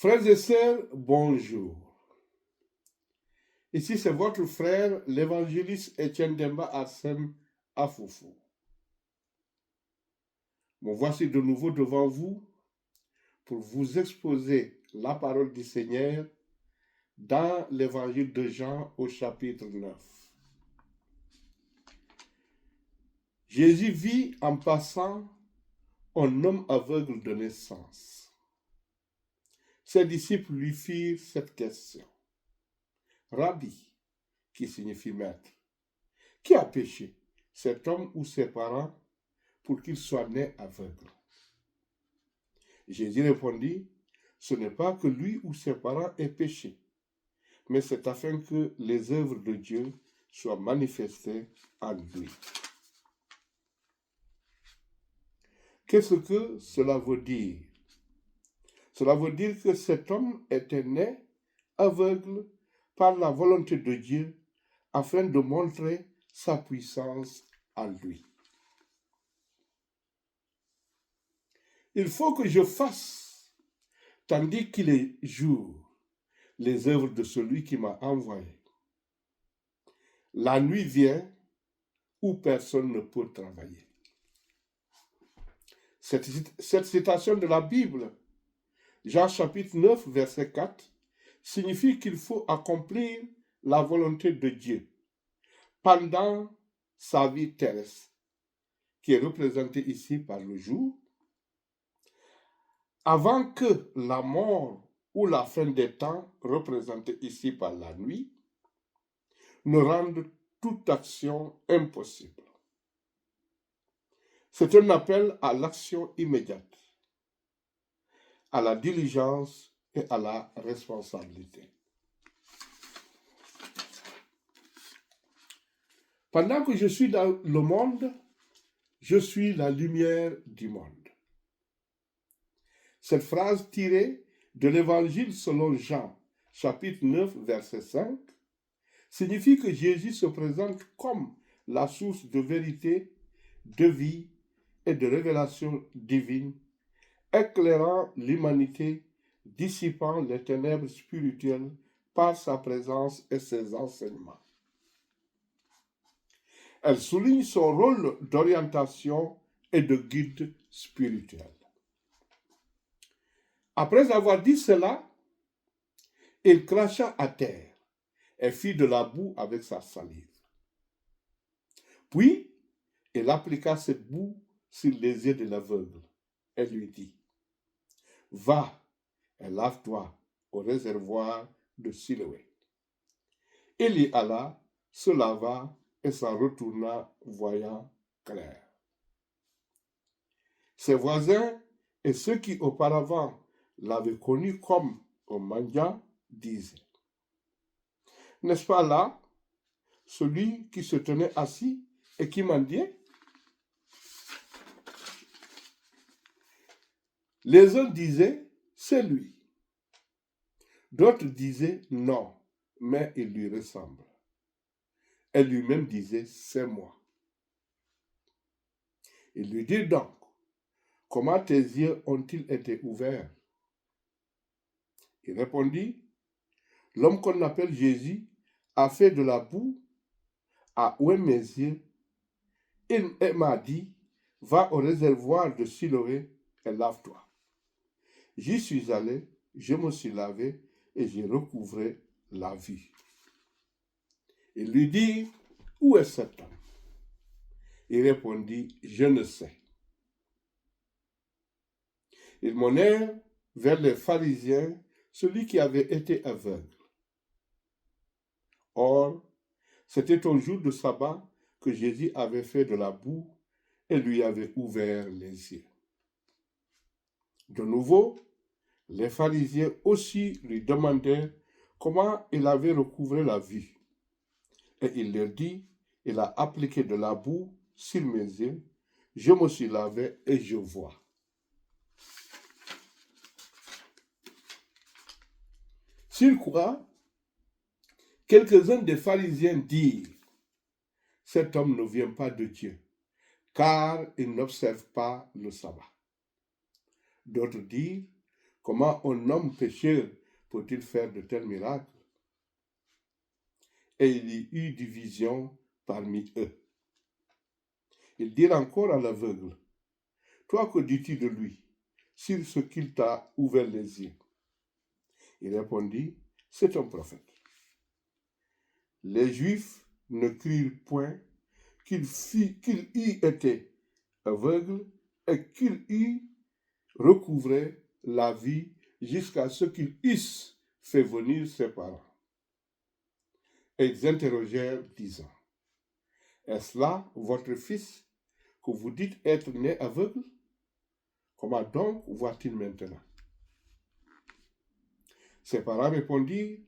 Frères et sœurs, bonjour. Ici, c'est votre frère, l'évangéliste Etienne Demba Arsène Afoufou. Me voici de nouveau devant vous pour vous exposer la parole du Seigneur dans l'évangile de Jean au chapitre 9. Jésus vit en passant un homme aveugle de naissance. Ses disciples lui firent cette question. Rabbi, qui signifie maître, qui a péché, cet homme ou ses parents, pour qu'il soit né aveugle? Jésus répondit, ce n'est pas que lui ou ses parents aient péché, mais c'est afin que les œuvres de Dieu soient manifestées en lui. Qu'est-ce que cela veut dire? Cela veut dire que cet homme était né aveugle par la volonté de Dieu afin de montrer sa puissance en lui. Il faut que je fasse, tandis qu'il est jour, les œuvres de celui qui m'a envoyé. La nuit vient où personne ne peut travailler. Cette citation de la Bible, Jean chapitre 9, verset 4, signifie qu'il faut accomplir la volonté de Dieu pendant sa vie terrestre, qui est représentée ici par le jour, avant que la mort ou la fin des temps, représentée ici par la nuit, ne rende toute action impossible. C'est un appel à l'action immédiate, à la diligence et à la responsabilité. Pendant que je suis dans le monde, je suis la lumière du monde. Cette phrase tirée de l'Évangile selon Jean, chapitre 9, verset 5, signifie que Jésus se présente comme la source de vérité, de vie et de révélation divine, éclairant l'humanité, dissipant les ténèbres spirituelles par sa présence et ses enseignements. Elle souligne son rôle d'orientation et de guide spirituel. Après avoir dit cela, il cracha à terre et fit de la boue avec sa salive. Puis, il appliqua cette boue sur les yeux de l'aveugle et lui dit, « Va et lave-toi au réservoir de Siloé. » Il y alla, se lava et s'en retourna voyant clair. Ses voisins et ceux qui auparavant l'avaient connu comme un mendiant disaient, « N'est-ce pas là celui qui se tenait assis et qui mendiait? » Les uns disaient, « C'est lui. » D'autres disaient, « Non, mais il lui ressemble. » Et lui-même disait, « C'est moi. » Il lui dit donc, « Comment tes yeux ont-ils été ouverts? » Il répondit, « L'homme qu'on appelle Jésus a fait de la boue, a oué mes yeux, et m'a dit, va au réservoir de Siloé et lave-toi. J'y suis allé, je me suis lavé et j'ai recouvré la vue. » Il lui dit, « Où est cet homme? » Il répondit, « Je ne sais. » Ils menèrent vers les pharisiens celui qui avait été aveugle. Or, c'était un jour de sabbat que Jésus avait fait de la boue et lui avait ouvert les yeux. De nouveau, les pharisiens aussi lui demandèrent comment il avait recouvré la vue. Et il leur dit, il a appliqué de la boue sur mes yeux, je me suis lavé et je vois. Sur quoi, quelques-uns des pharisiens dirent, cet homme ne vient pas de Dieu, car il n'observe pas le sabbat. D'autres dirent, comment un homme pécheur peut-il faire de tels miracles? Et il y eut division parmi eux. Ils dirent encore à l'aveugle, toi, que dis-tu de lui, sur ce qu'il t'a ouvert les yeux? Il répondit, c'est un prophète. Les Juifs ne crurent point qu'il eût été aveugle et qu'il eût recouvré la vie jusqu'à ce qu'ils eussent fait venir ses parents. Et ils interrogèrent, disant, est-ce là votre fils que vous dites être né aveugle? Comment donc voit-il maintenant? Ses parents répondirent,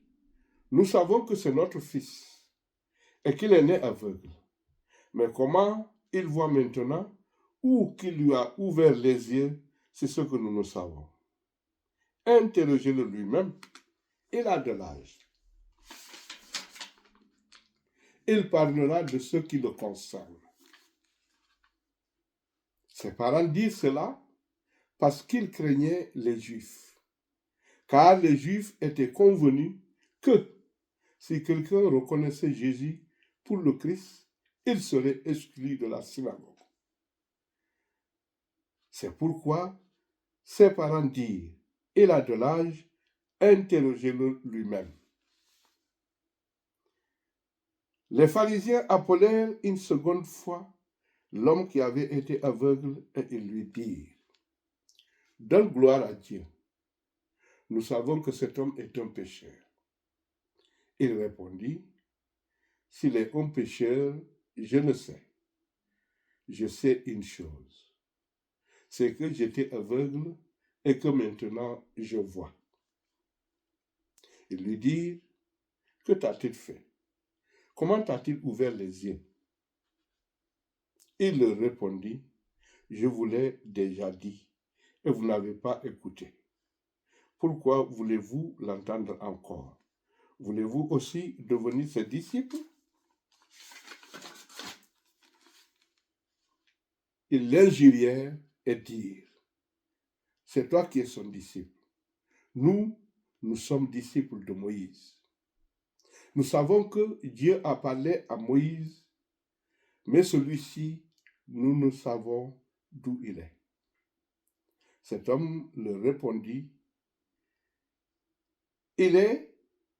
nous savons que c'est notre fils et qu'il est né aveugle. Mais comment il voit maintenant ou qu'il lui a ouvert les yeux, c'est ce que nous ne savons. Interrogez-le lui-même, il a de l'âge. Il parlera de ce qui le concerne. Ses parents dirent cela parce qu'ils craignaient les Juifs, car les Juifs étaient convenus que si quelqu'un reconnaissait Jésus pour le Christ, il serait exclu de la synagogue. C'est pourquoi ses parents dirent, il a de l'âge, interrogez-le lui-même. Les pharisiens appelèrent une seconde fois l'homme qui avait été aveugle et ils lui dirent, donne gloire à Dieu. Nous savons que cet homme est un pécheur. Il répondit, s'il est un pécheur, je ne sais. Je sais une chose, c'est que j'étais aveugle et que maintenant je vois. Ils lui dirent, que t'a-t-il fait? Comment t'a-t-il ouvert les yeux? Il leur répondit, je vous l'ai déjà dit et vous n'avez pas écouté. Pourquoi voulez-vous l'entendre encore? Voulez-vous aussi devenir ses disciples? Ils l'injurièrent et dirent, c'est toi qui es son disciple. Nous sommes disciples de Moïse. Nous savons que Dieu a parlé à Moïse, mais celui-ci, nous ne savons d'où il est. Cet homme leur répondit, il est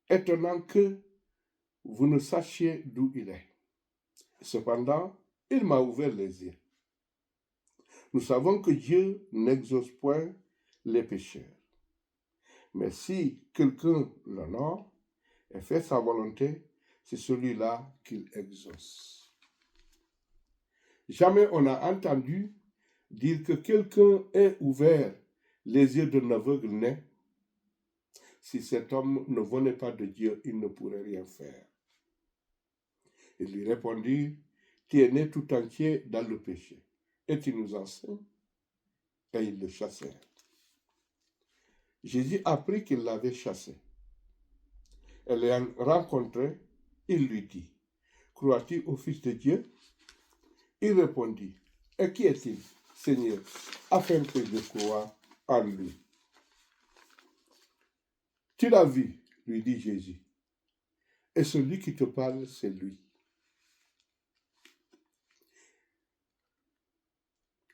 étonnant que vous ne sachiez d'où il est. Cependant, il m'a ouvert les yeux. Nous savons que Dieu n'exauce point les pécheurs. Mais si quelqu'un l'honore et fait sa volonté, c'est celui-là qu'il exauce. Jamais on n'a entendu dire que quelqu'un ait ouvert les yeux d'un aveugle né. Si cet homme ne venait pas de Dieu, il ne pourrait rien faire. Il lui répondit, tu es né tout entier dans le péché, et tu nous enseignes. Et ils le chassèrent. Jésus apprit qu'il l'avait chassé. Et l'ayant rencontré, il lui dit, crois-tu au Fils de Dieu? Il répondit, et qui est-il, Seigneur, afin que je croie en lui? Tu l'as vu, lui dit Jésus, et celui qui te parle, c'est lui.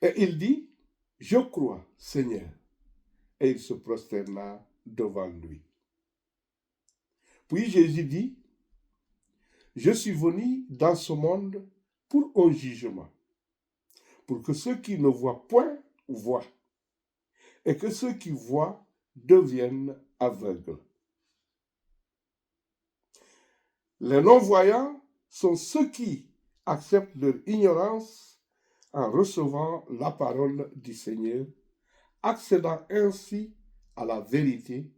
Et il dit, je crois, Seigneur. Et il se prosterna devant lui. Puis Jésus dit, je suis venu dans ce monde pour un jugement, pour que ceux qui ne voient point voient, et que ceux qui voient deviennent aveugles. Les non-voyants sont ceux qui acceptent leur ignorance en recevant la parole du Seigneur, accédant ainsi à la vérité,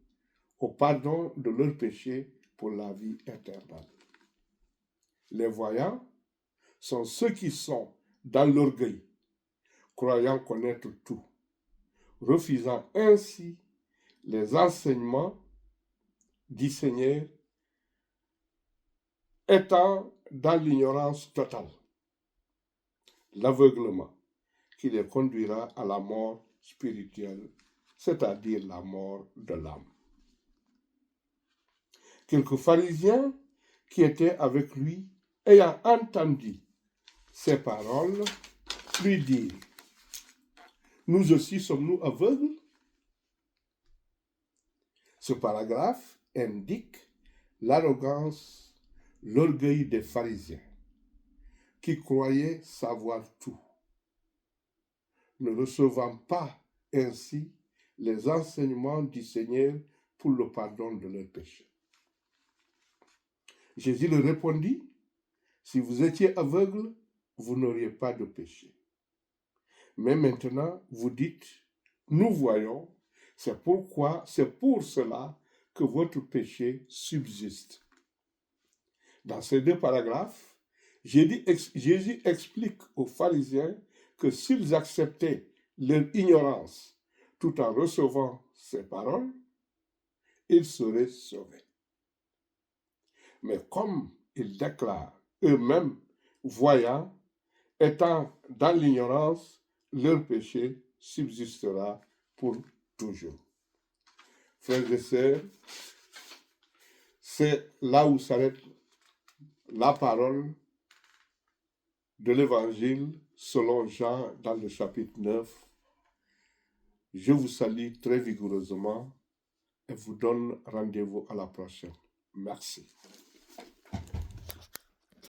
au pardon de leurs péchés pour la vie éternelle. Les voyants sont ceux qui sont dans l'orgueil, croyant connaître tout, refusant ainsi les enseignements du Seigneur, étant dans l'ignorance totale, l'aveuglement qui les conduira à la mort spirituelle c'est-à-dire la mort de l'âme. Quelques pharisiens qui étaient avec lui, ayant entendu ces paroles, lui dirent, nous aussi sommes-nous aveugles? Ce paragraphe indique l'arrogance, l'orgueil des pharisiens, qui croyaient savoir tout, ne recevant pas ainsi les enseignements du Seigneur pour le pardon de leurs péchés. Jésus leur répondit, si vous étiez aveugle, vous n'auriez pas de péché. Mais maintenant, vous dites, nous voyons, c'est pour cela que votre péché subsiste. Dans ces deux paragraphes, Jésus explique aux pharisiens que s'ils acceptaient leur ignorance tout en recevant ces paroles, ils seraient sauvés. Mais comme ils déclarent eux-mêmes voyants, étant dans l'ignorance, leur péché subsistera pour toujours. Frères et sœurs, c'est là où s'arrête la parole de l'Évangile selon Jean dans le chapitre 9. Je vous salue très vigoureusement et vous donne rendez-vous à la prochaine. Merci.